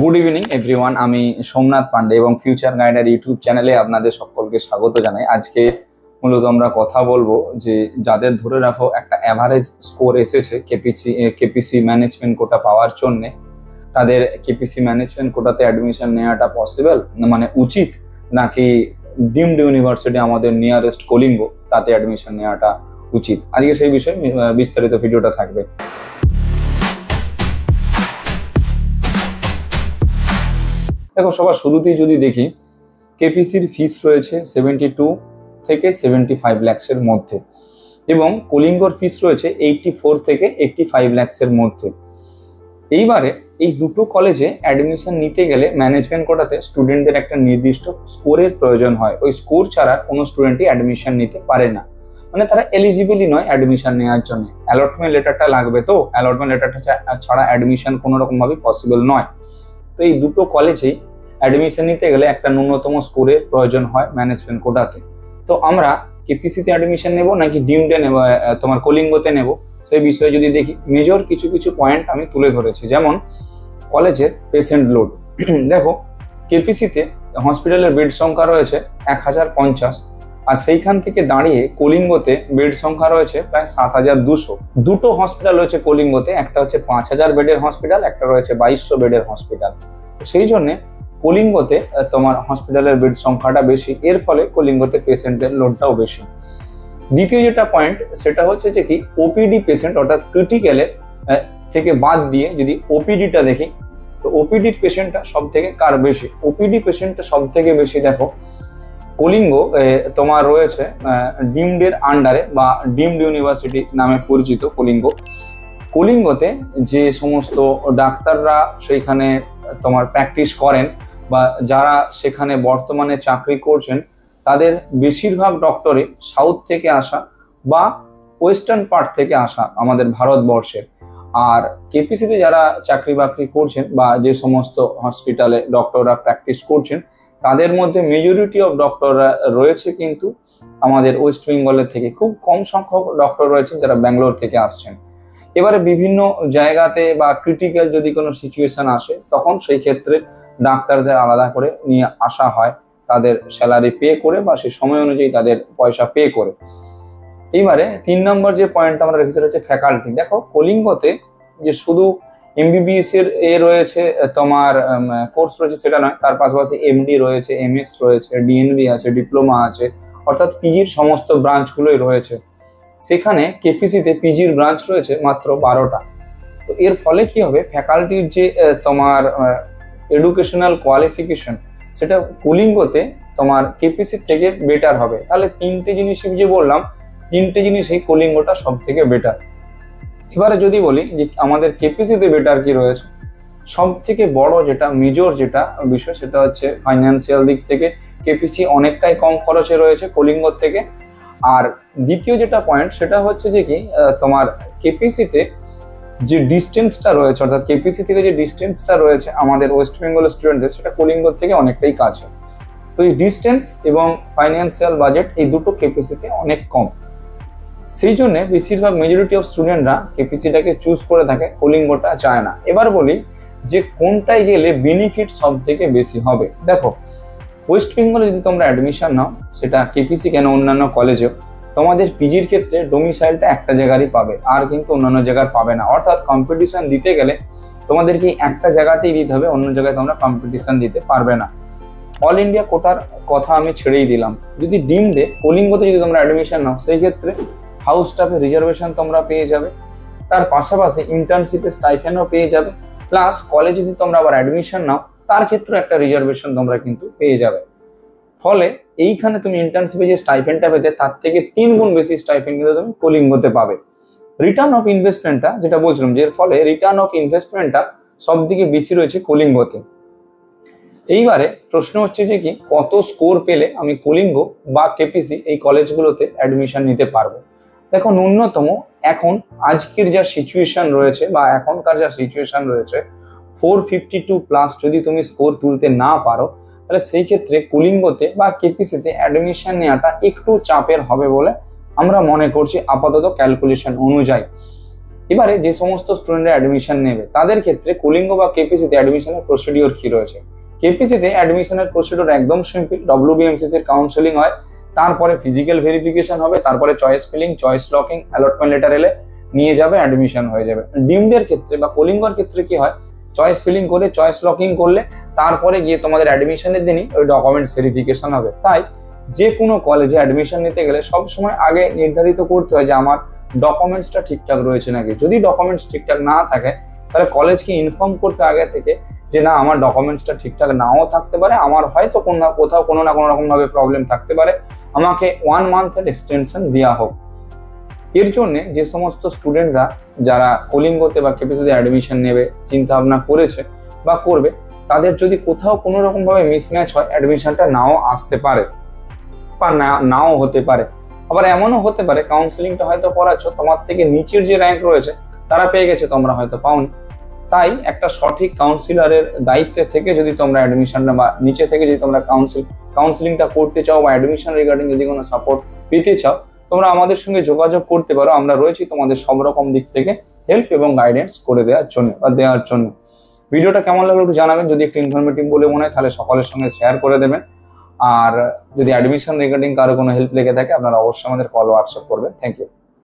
Good evening everyone. আমি সোমনাথ পান্ডে এবং future গাইডার YouTube চ্যানেলে আপনাদের সকলকে স্বাগত জানাই। আজকে মূলত আমরা কথা বলবো যে যাদের ধরে রাখো একটা অ্যাভারেজ স্কোর এসেছে কেপিসি ম্যানেজমেন্ট কোটা পাওয়ার জন্য, তাদের কেপিসি ম্যানেজমেন্ট কোটাতে অ্যাডমিশন নেওয়াটা পসিবল, মানে উচিত, নাকি ডিমড ইউনিভার্সিটি আমাদের নিয়ারেস্ট কলিঙ্গ তাতে অ্যাডমিশন নেওয়াটা উচিত। আজকে সেই বিষয়ে বিস্তারিত ভিডিওটা থাকবে। দেখো, সবার শুরুতেই যদি দেখি, কেপিসির ফিস রয়েছে 72 থেকে 75 লাখসের মধ্যে এবং কলিঙ্গর ফিস রয়েছে 84 থেকে 85 লাখসের মধ্যে। এইবারে এই দুটো কলেজে অ্যাডমিশন নিতে গেলে ম্যানেজমেন্ট কোটাতে স্টুডেন্টদের একটা নির্দিষ্ট স্কোরের প্রয়োজন হয়। ওই স্কোর ছাড়া কোনো স্টুডেন্টই অ্যাডমিশন নিতে পারে না, মানে তারা এলিজিবলই নয় অ্যাডমিশন নেওয়ার জন্য। অ্যালটমেন্ট লেটারটা লাগবে, তো অ্যালটমেন্ট লেটারটা ছাড়া অ্যাডমিশন কোনো রকমভাবে পসিবল নয়। তো এই দুটো কলেজেই অ্যাডমিশন নিতে গেলে একটা ন্যূনতম স্কোরের প্রয়োজন হয় ম্যানেজমেন্ট কোটাতে। তো আমরা কেপিসিতে অ্যাডমিশন নেব নাকি ডিমডে নেব, তোমার কলিঙ্গতে নেব, সেই বিষয়ে যদি দেখি, মেজর কিছু কিছু পয়েন্ট আমি তুলে ধরেছি। যেমন কলেজের পেশেন্ট লোড। দেখো, কেপিসিতে হসপিটালের বেড সংখ্যা রয়েছে 1050, আর সেইখান থেকে দাঁড়িয়ে কলিঙ্গতে বেড সংখ্যা রয়েছে প্রায় 7200। দুটো হসপিটাল রয়েছে কলিঙ্গতে, একটা হচ্ছে 5000 বেডের হসপিটাল, একটা রয়েছে 2200 বেডের হসপিটাল। তো সেই জন্যে কলিঙ্গতে তোমার হসপিটালের বেড সংখ্যাটা বেশি, এর ফলে কলিঙ্গতে পেশেন্টের লোডটাও বেশি। দ্বিতীয় যেটা পয়েন্ট, সেটা হচ্ছে যে কি ওপিডি পেশেন্ট, অর্থাৎ ক্রিটিক্যালের থেকে বাদ দিয়ে যদি ওপিডিটা দেখি, তো ওপিডি পেশেন্টটা সব থেকে কার বেশি? ওপিডি পেশেন্টটা সব থেকে বেশি দেখো কলিঙ্গ তোমার রয়েছে ডিমডের আন্ডারে বা ডিমড ইউনিভার্সিটি নামে পরিচিত কলিঙ্গতে যে সমস্ত ডাক্তাররা সেইখানে তোমার প্র্যাকটিস করেন বা যারা সেখানে বর্তমানে চাকরি করছেন, তাদের বেশিরভাগ ডক্টরই সাউথ থেকে আসা বা ওয়েস্টার্ন পার্ট থেকে আসা আমাদের ভারতবর্ষের। আর কেপিসিতে যারা চাকরি বাকরি করছেন বা যে সমস্ত হসপিটালে ডক্টররা প্র্যাকটিস করছেন, তাদের মধ্যে মেজরিটি অফ ডক্টররা রয়েছে কিন্তু আমাদের ওয়েস্ট বেঙ্গলের থেকে। খুব কম সংখ্যক ডক্টর রয়েছেন যারা ব্যাঙ্গালোর থেকে আসছেন। এবারে বিভিন্ন জায়গাতে বা ক্রিটিক্যাল যদি কোনো সিচুয়েশন আসে, তখন সেই ক্ষেত্রে ডাক্তারদের আলাদা করে নিয়ে আসা হয়, তাদের স্যালারি পে করে বা সেই সময় অনুযায়ী তাদের পয়সা পে করে। এইবারে 3 নম্বর যে পয়েন্ট আমরা রেখেছি হচ্ছে ফ্যাকাল্টি। দেখো, কলিঙ্গতে যে শুধু এমবিবিএস এর রয়েছে তোমার কোর্স রয়েছে সেটা নয়, তার পাশাপাশি এমডি রয়েছে, এমএস রয়েছে, ডিএনবি আছে, ডিপ্লোমা আছে, অর্থাৎ পিজির সমস্ত ব্রাঞ্চগুলোই রয়েছে। সেখানে কেপিসিতে পিজির ব্রাঞ্চ রয়েছে মাত্র 12টা। তো এর ফলে কি হবে, ফ্যাকাল্টির যে তোমার এডুকেশনাল কোয়ালিফিকেশন, সেটা কলিঙ্গতে তোমার কেপিসির থেকে বেটার হবে। তাহলে তিনটে জিনিসই যে বললাম, তিনটে জিনিসই কলিঙ্গটা সব থেকে বেটার। এবারে যদি বলি যে আমাদের কেপিসিতে বেটার কি রয়েছে, সব থেকে বড় যেটা মেজর যেটা বিষয়, সেটা হচ্ছে ফাইন্যান্সিয়াল দিক থেকে কেপিসি অনেকটাই কম খরচে রয়েছে কলিঙ্গর থেকে। আর দ্বিতীয় যেটা পয়েন্ট, সেটা হচ্ছে যে কি তোমার কেপিসিতে যে ডিস্টেন্সটা রয়েছে, অর্থাৎ কেপিসি থেকে যে ডিস্টেন্সটা রয়েছে আমাদের ওয়েস্ট বেঙ্গলের স্টুডেন্টদের, সেটা কলিঙ্গর থেকে অনেকটাই কাছে। তো এই ডিস্টেন্স এবং ফাইন্যান্সিয়াল বাজেট এই দুটো কেপিসিতে অনেক কম, সেই জন্য বেশিরভাগ মেজরিটি অফ স্টুডেন্টরা কেপিসিটাকে চুজ করে থাকে, কলিঙ্গটা চায় না। এবার বলি যে কোনটায় গেলে বেনিফিট সব থেকে বেশি হবে। দেখো, ওয়েস্ট বেঙ্গলে যদি তোমরা অ্যাডমিশন নাও, সেটা কেপিসি কেন অন্যান্য কলেজেও, তোমাদের পিজির ক্ষেত্রে ডোমিসাইলটা একটা জায়গারই পাবে, আর কিন্তু অন্যান্য জায়গার পাবে না। অর্থাৎ কম্পিটিশন দিতে গেলে তোমাদেরকে একটা জায়গাতেই দিতে হবে, অন্য জায়গায় তোমরা কম্পিটিশন দিতে পারবে না। অল ইন্ডিয়া কোটার কথা আমি ছেড়েই দিলাম। যদি ডিমডে কলিঙ্গতে যদি তোমরা অ্যাডমিশন নাও, সেই ক্ষেত্রে হাউস স্টাফে রিজার্ভেশন তোমরা পেয়ে যাবে, তার পাশাপাশি ইন্টার্নশিপে স্টাইফেন্ডও পেয়ে যাবে, প্লাস কলেজে যদি তোমরা আবার অ্যাডমিশন নাও, তার ক্ষেত্রে একটা রিজার্ভেশন তোমরা কিন্তু পেয়ে যাবে। ফলে এইখানে তুমি ইন্টার্নশিপে যে স্টাইফেন্ডটা পেতে, তার থেকে 3 গুণ বেশি স্টাইফেন্ড কিন্তু তুমি কলিঙ্গতে পাবে। রিটার্ন অফ ইনভেস্টমেন্টটা যেটা বলছিলাম, যে এর ফলে রিটার্ন অফ ইনভেস্টমেন্টটা সব দিকে বেশি রয়েছে কলিঙ্গতে। এইবারে প্রশ্ন হচ্ছে যে কি কত স্কোর পেলে আমি কলিঙ্গ বা কেপিসি এই কলেজগুলোতে অ্যাডমিশন নিতে পারবো। দেখো, ন্যূনতম এখন আজকের যা সিচুয়েশন রয়েছে বা এখনকার যা সিচুয়েশন রয়েছে, 452 প্লাস যদি তুমি স্কোর তুলতে না পারো, তাহলে সেই ক্ষেত্রে কলিঙ্গতে বা কেপিসিতে অ্যাডমিশন নেওয়াটা একটু চাপের হবে বলে আমরা মনে করছি আপাতত ক্যালকুলেশন অনুযায়ী। এবারে যে সমস্ত স্টুডেন্টরা অ্যাডমিশন নেবে তাদের ক্ষেত্রে কলিঙ্গ বা কেপিসিতে অ্যাডমিশনের প্রসিডিওর কি রয়েছে। কেপিসিতে অ্যাডমিশনের প্রসিডিওর একদম সিম্পল। ডব্লিউবিএমসিসি এর কাউন্সেলিং হয়, তারপরে ফিজিক্যাল ভেরিফিকেশন হবে, তারপরে choice filling, choice locking, allotment letter এলে নিয়ে যাবে, অ্যাডমিশন হয়ে যাবে। ডিমডের ক্ষেত্রে বা কলিঙ্গর ক্ষেত্রে কি হয়, চয়েস ফিলিং করে চয়েস লকিং করলে তারপরে গিয়ে তোমাদের অ্যাডমিশনের দিনই ওই ডকুমেন্টস ভেরিফিকেশন হবে। তাই যে কোনো কলেজে অ্যাডমিশন নিতে গেলে সবসময় আগে নির্ধারিত করতে হয় যে আমার ডকুমেন্টসটা ঠিকঠাক রয়েছে নাকি। যদি ডকুমেন্টস ঠিকঠাক না থাকে তাহলে কলেজকে ইনফর্ম করতে আগে থেকে যে না আমার ডকুমেন্টসটা ঠিকঠাক নাও থাকতে পারে, আমার হয়তো কোথাও কোনো না কোনো রকম ভাবে প্রবলেম থাকতে পারে, আমাকে 1 মান্থের এক্সটেনশন দেওয়া হোক। এর জন্য যে সমস্ত স্টুডেন্টরা যারা কলিঙ্গতে বা কেপিসিতে অ্যাডমিশন নেবে চিন্তা ভাবনা করেছে বা করবে, তাদের যদি কোথাও কোনো রকম ভাবে মিসম্যাচ হয় অ্যাডমিশনটা নাও আসতে পারে বা নাও হতে পারে। আবার এমনও হতে পারে কাউন্সিলিংটা হয়তো করাচ্ছ, তোমার থেকে নিচের যে র্যাঙ্ক রয়েছে তারা পেয়ে গেছে, তোমরা হয়তো পাওনি। তাই একটা সঠিক কাউন্সিলরের দায়িত্বে থেকে যদি তোমরা অ্যাডমিশনটা বা নিচে থেকে যদি তোমরা কাউন্সিলিংটা করতে চাও বা অ্যাডমিশন রিগার্ডিং যদি কোনো সাপোর্ট পেতে চাও, তোমরা আমাদের সঙ্গে যোগাযোগ করতে পারো। আমরা রয়েছি তোমাদের সব রকম দিক থেকে হেল্প এবং গাইডেন্স করে দেওয়ার জন্য বা দেওয়ার জন্য। ভিডিওটা কেমন লাগলো একটু জানাবেন। যদি একটু ইনফরমেটিভ বলে মনে হয় তাহলে সকলের সঙ্গে শেয়ার করে দেবেন। আর যদি অ্যাডমিশন রিগার্ডিং কারো কোনো হেল্প লেগে থাকে আপনারা অবশ্যই আমাদের কল হোয়াটসঅ্যাপ করবেন। Thank you.